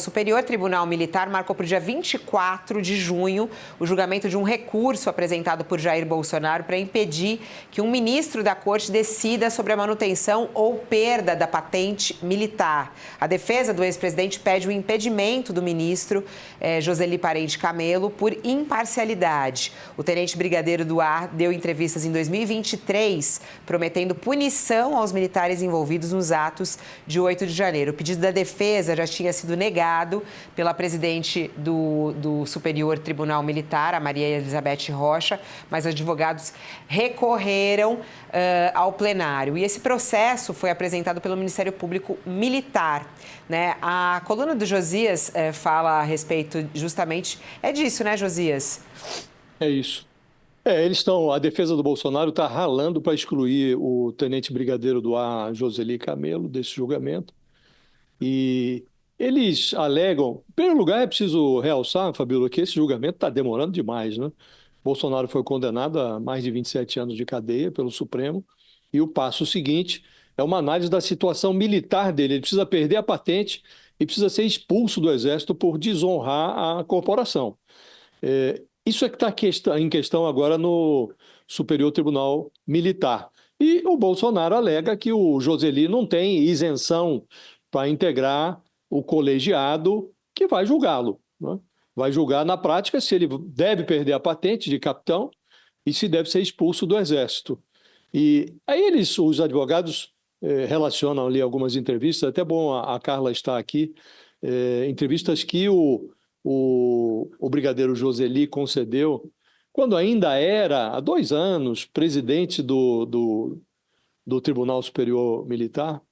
O Superior Tribunal Militar marcou para o dia 24 de junho o julgamento de um recurso apresentado por Jair Bolsonaro para impedir que um ministro da Corte decida sobre a manutenção ou perda da patente militar. A defesa do ex-presidente pede o impedimento do ministro Josely Parente Camelo por imparcialidade. O tenente brigadeiro do Ar deu entrevistas em 2023, prometendo punição aos militares envolvidos nos atos de 8 de janeiro. O pedido da defesa já tinha sido negado pela presidente do Superior Tribunal Militar, a Maria Elizabeth Rocha, mas advogados recorreram ao plenário. E esse processo foi apresentado pelo Ministério Público Militar, né? A coluna do Josias fala a respeito justamente, disso, né, Josias? É isso. A defesa do Bolsonaro está ralando para excluir o tenente brigadeiro do Ar, Josely Camelo, desse julgamento. E eles alegam, em primeiro lugar, é preciso realçar, Fabíola, que esse julgamento está demorando demais, né? Bolsonaro foi condenado a mais de 27 anos de cadeia pelo Supremo, e o passo seguinte é uma análise da situação militar dele. Ele precisa perder a patente e precisa ser expulso do Exército por desonrar a corporação. Isso é que está em questão agora no Superior Tribunal Militar. E o Bolsonaro alega que o Josely não tem isenção para integrar o colegiado que vai julgá-lo, né? Vai julgar na prática se ele deve perder a patente de capitão e se deve ser expulso do Exército. E aí os advogados, relacionam ali algumas entrevistas, até bom a Carla estar aqui, entrevistas que o brigadeiro Josely concedeu quando ainda era, há 2 anos, presidente do Tribunal Superior Militar.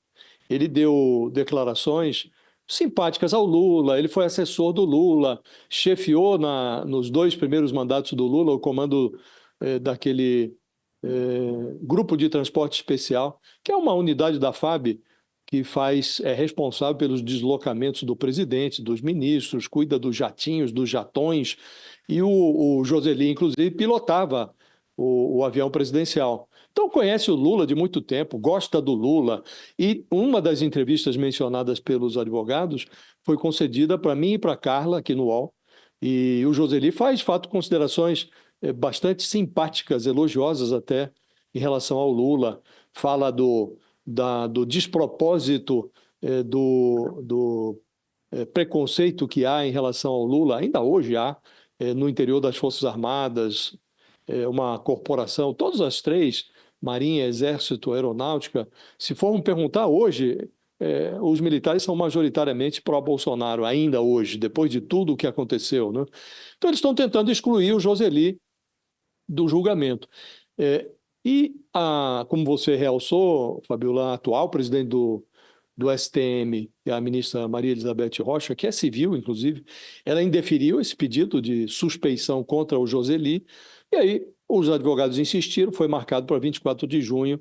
Ele deu declarações simpáticas ao Lula, ele foi assessor do Lula, chefiou nos 2 primeiros mandatos do Lula o comando daquele Grupo de Transporte Especial, que é uma unidade da FAB que é responsável pelos deslocamentos do presidente, dos ministros, cuida dos jatinhos, dos jatões, e o Josely, inclusive, pilotava o avião presidencial. Então conhece o Lula de muito tempo, gosta do Lula, e uma das entrevistas mencionadas pelos advogados foi concedida para mim e para a Carla, aqui no UOL, e o Josely faz, de fato, considerações bastante simpáticas, elogiosas até, em relação ao Lula, fala do despropósito, do preconceito que há em relação ao Lula, ainda hoje há, no interior das Forças Armadas, uma corporação, todas as 3, Marinha, Exército, Aeronáutica, se formos perguntar hoje, os militares são majoritariamente pró-Bolsonaro, ainda hoje, depois de tudo o que aconteceu, né? Então eles estão tentando excluir o Josely do julgamento. Como você realçou, Fabíola, a atual presidente do STM, que é a ministra Maria Elizabeth Rocha, que é civil, inclusive, ela indeferiu esse pedido de suspeição contra o Josely, e aí os advogados insistiram, foi marcado para 24 de junho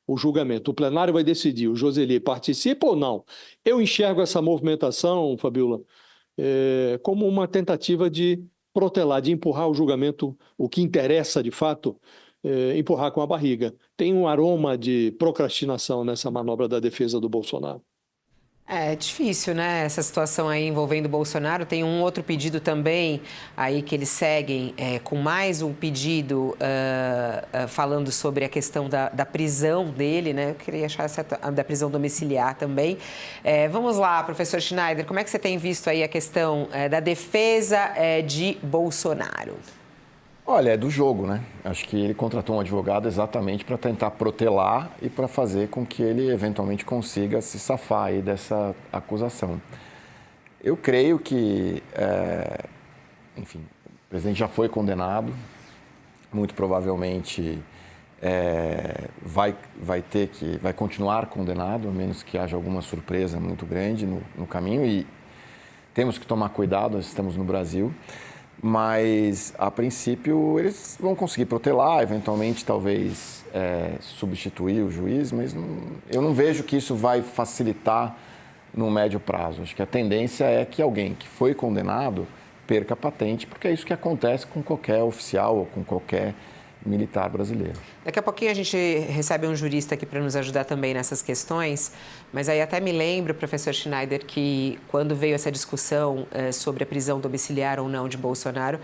o julgamento. O plenário vai decidir, o Josely participa ou não. Eu enxergo essa movimentação, Fabíola, como uma tentativa de protelar, de empurrar o julgamento, o que interessa de fato, empurrar com a barriga. Tem um aroma de procrastinação nessa manobra da defesa do Bolsonaro. É difícil, né? Essa situação aí envolvendo o Bolsonaro. Tem um outro pedido também aí que eles seguem com mais um pedido falando sobre a questão da prisão dele, né? Eu queria achar da prisão domiciliar também. Vamos lá, professor Schneider, como é que você tem visto aí a questão da defesa de Bolsonaro? Olha, é do jogo, né? Acho que ele contratou um advogado exatamente para tentar protelar e para fazer com que ele eventualmente consiga se safar aí dessa acusação. Eu creio que, enfim, o presidente já foi condenado, muito provavelmente vai continuar condenado, a menos que haja alguma surpresa muito grande no caminho, e temos que tomar cuidado, nós estamos no Brasil. Mas, a princípio, eles vão conseguir protelar, eventualmente, talvez, substituir o juiz, mas eu não vejo que isso vai facilitar no médio prazo. Acho que a tendência é que alguém que foi condenado perca a patente, porque é isso que acontece com qualquer oficial ou com qualquer militar brasileiro. Daqui a pouquinho a gente recebe um jurista aqui para nos ajudar também nessas questões, mas aí até me lembro, professor Schneider, que quando veio essa discussão sobre a prisão domiciliar ou não de Bolsonaro,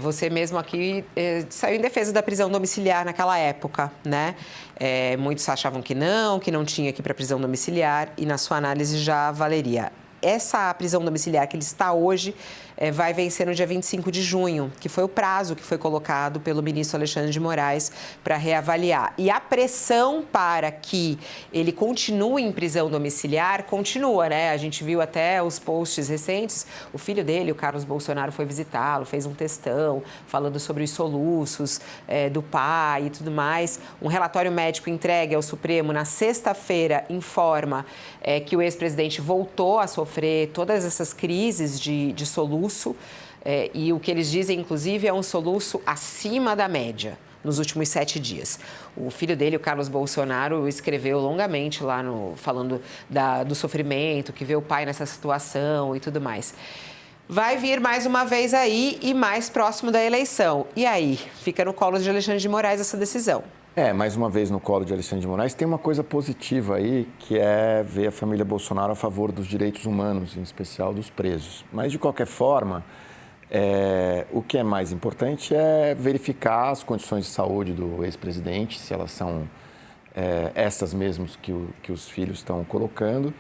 você mesmo aqui saiu em defesa da prisão domiciliar naquela época, né? Muitos achavam que não tinha que ir para prisão domiciliar e na sua análise já valeria. Essa prisão domiciliar que ele está hoje vai vencer no dia 25 de junho, que foi o prazo que foi colocado pelo ministro Alexandre de Moraes para reavaliar. E a pressão para que ele continue em prisão domiciliar continua, né? A gente viu até os posts recentes, o filho dele, o Carlos Bolsonaro, foi visitá-lo, fez um textão falando sobre os soluços do pai e tudo mais. Um relatório médico entregue ao Supremo na sexta-feira informa que o ex-presidente voltou a sofrer todas essas crises de soluço. E o que eles dizem, inclusive, é um soluço acima da média nos últimos 7 dias. O filho dele, o Carlos Bolsonaro, escreveu longamente lá falando do sofrimento, que vê o pai nessa situação e tudo mais. Vai vir mais uma vez aí e mais próximo da eleição. E aí, fica no colo de Alexandre de Moraes essa decisão. Mais uma vez no colo de Alexandre de Moraes. Tem uma coisa positiva aí, que é ver a família Bolsonaro a favor dos direitos humanos, em especial dos presos. Mas, de qualquer forma, o que é mais importante é verificar as condições de saúde do ex-presidente, se elas são essas mesmas que os filhos estão colocando.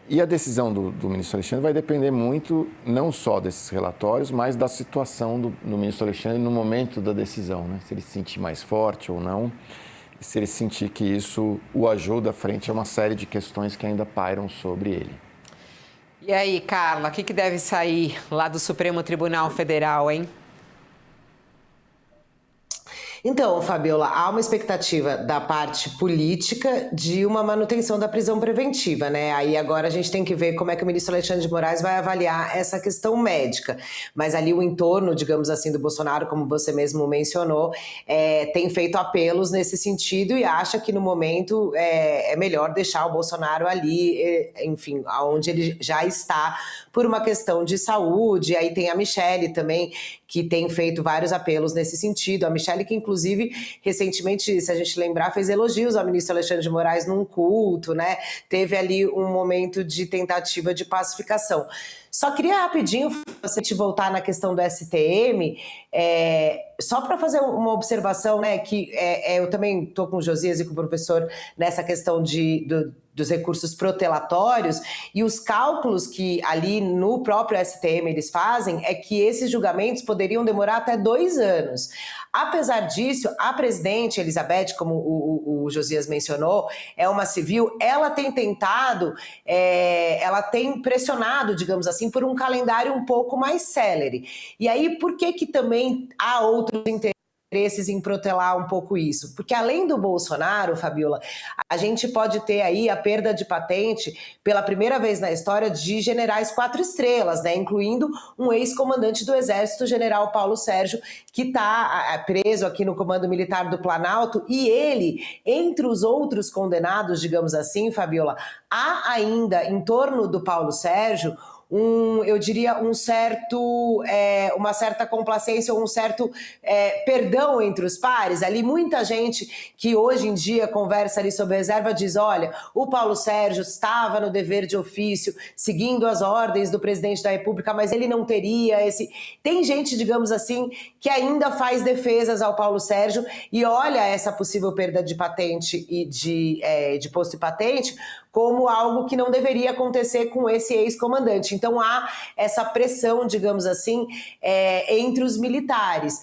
E a decisão do ministro Alexandre vai depender muito, não só desses relatórios, mas da situação do ministro Alexandre no momento da decisão, né? Se ele se sentir mais forte ou não, e se ele sentir que isso o ajuda frente a uma série de questões que ainda pairam sobre ele. E aí, Carla, o que deve sair lá do Supremo Tribunal Federal, hein? Então, Fabiola, há uma expectativa da parte política de uma manutenção da prisão preventiva, né? Aí agora a gente tem que ver como é que o ministro Alexandre de Moraes vai avaliar essa questão médica. Mas ali o entorno, digamos assim, do Bolsonaro, como você mesmo mencionou, tem feito apelos nesse sentido e acha que no momento é melhor deixar o Bolsonaro ali, enfim, onde ele já está por uma questão de saúde. Aí tem a Michelle também, que tem feito vários apelos nesse sentido. A Michelle, que inclusive recentemente, se a gente lembrar, fez elogios ao ministro Alexandre de Moraes num culto, né? Teve ali um momento de tentativa de pacificação. Só queria rapidinho, se a gente voltar na questão do STM, só para fazer uma observação, né, que eu também estou com o Josias e com o professor nessa questão dos recursos protelatórios, e os cálculos que ali no próprio STM eles fazem é que esses julgamentos poderiam demorar até 2 anos. Apesar disso, a presidente Elizabeth, como o Josias mencionou, é uma civil, ela tem tentado, ela tem pressionado, digamos assim, por um calendário um pouco mais célere. E aí, por que também há outros interesses em protelar um pouco isso? Porque além do Bolsonaro, Fabiola, a gente pode ter aí a perda de patente pela primeira vez na história de generais 4 estrelas, né? Incluindo um ex-comandante do Exército, general Paulo Sérgio, que está preso aqui no Comando Militar do Planalto, e ele, entre os outros condenados, digamos assim, Fabiola, há ainda em torno do Paulo Sérgio eu diria, uma certa complacência ou um certo perdão entre os pares. Ali muita gente que hoje em dia conversa ali sobre reserva diz, olha, o Paulo Sérgio estava no dever de ofício, seguindo as ordens do presidente da República, mas ele não teria esse... Tem gente, digamos assim, que ainda faz defesas ao Paulo Sérgio e olha essa possível perda de patente e de posto e patente como algo que não deveria acontecer com esse ex-comandante. Então há essa pressão, digamos assim, entre os militares.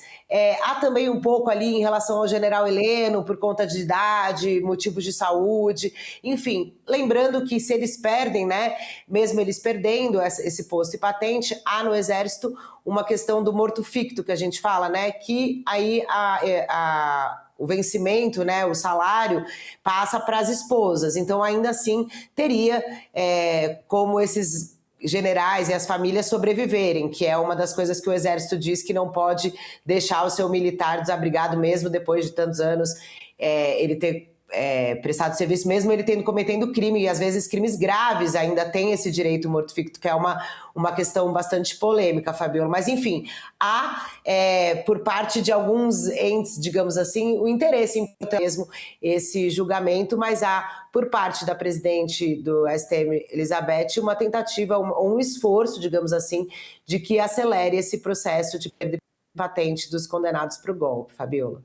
Há também um pouco ali em relação ao general Heleno, por conta de idade, motivos de saúde, enfim, lembrando que se eles perdem, né, mesmo eles perdendo esse posto e patente, há no Exército uma questão do morto ficto que a gente fala, né, que aí o vencimento, né, o salário, passa para as esposas. Então, ainda assim, teria como esses generais e as famílias sobreviverem, que é uma das coisas que o Exército diz que não pode deixar o seu militar desabrigado, mesmo depois de tantos anos, ele ter prestado serviço, mesmo ele tendo cometendo crime, e às vezes crimes graves, ainda tem esse direito morto-ficto, que é uma questão bastante polêmica, Fabiola. Mas, enfim, há, por parte de alguns entes, digamos assim, o interesse em mesmo esse julgamento, mas há, por parte da presidente do STM, Elizabeth, uma tentativa, um esforço, digamos assim, de que acelere esse processo de perda de patente dos condenados para o golpe, Fabiola.